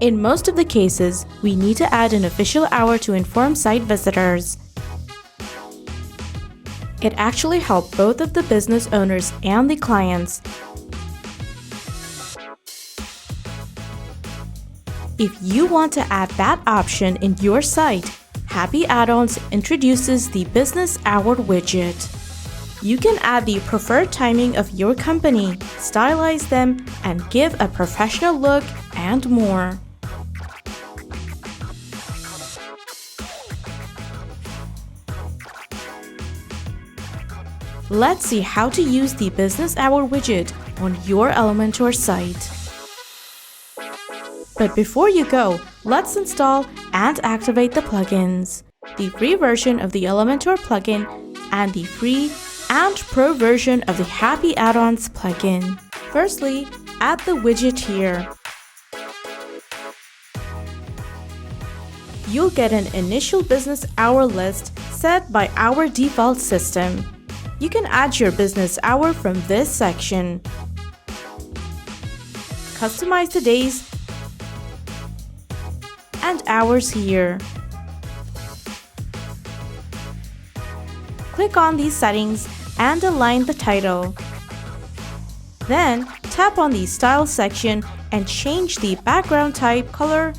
In most of the cases, we need to add an official hour to inform site visitors. It actually helps both of the business owners and the clients. If you want to add that option in your site, Happy Addons introduces the Business Hour widget. You can add the preferred timing of your company, stylize them, and give a professional look, and more. Let's see how to use the Business Hour widget on your Elementor site. But before you go, let's install and activate the plugins, the free version of the Elementor plugin and the free and pro version of the Happy Addons plugin. Firstly, add the widget here. You'll get an initial business hour list set by our default system. You can add your business hour from this section. Customize the days and hours here. Click on these settings and align the title. Then tap on the Style section and change the background type color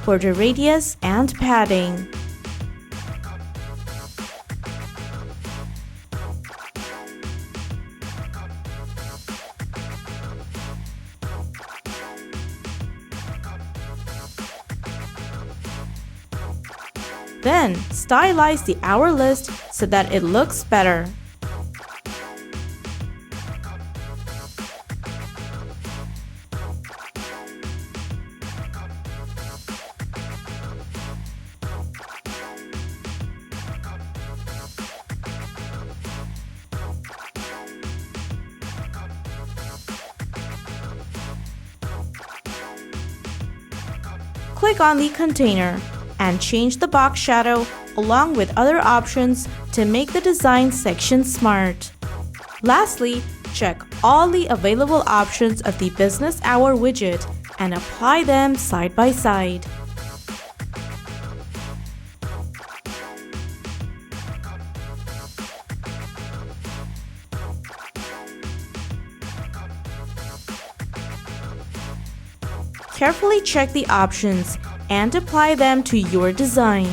border radius and padding. Then, stylize the hour list so that it looks better. Click on the container and change the box shadow along with other options to make the design section smart. Lastly, check all the available options of the Business Hour widget and apply them side by side. Carefully check the options and apply them to your design.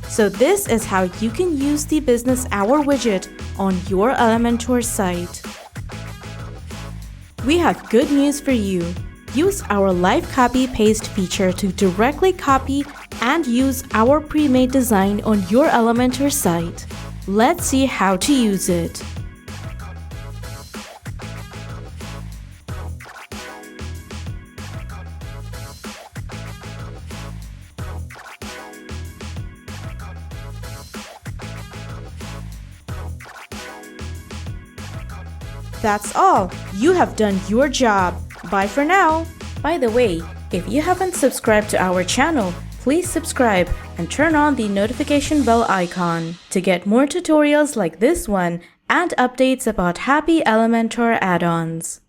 So this is how you can use the Business Hour widget on your Elementor site. We have good news for you. Use our LiveCopy paste feature to directly copy and use our pre-made design on your Elementor site. Let's see how to use it. That's all. You have done your job. Bye for now. By the way, if you haven't subscribed to our channel, please subscribe and turn on the notification bell icon to get more tutorials like this one and updates about Happy Elementor add-ons.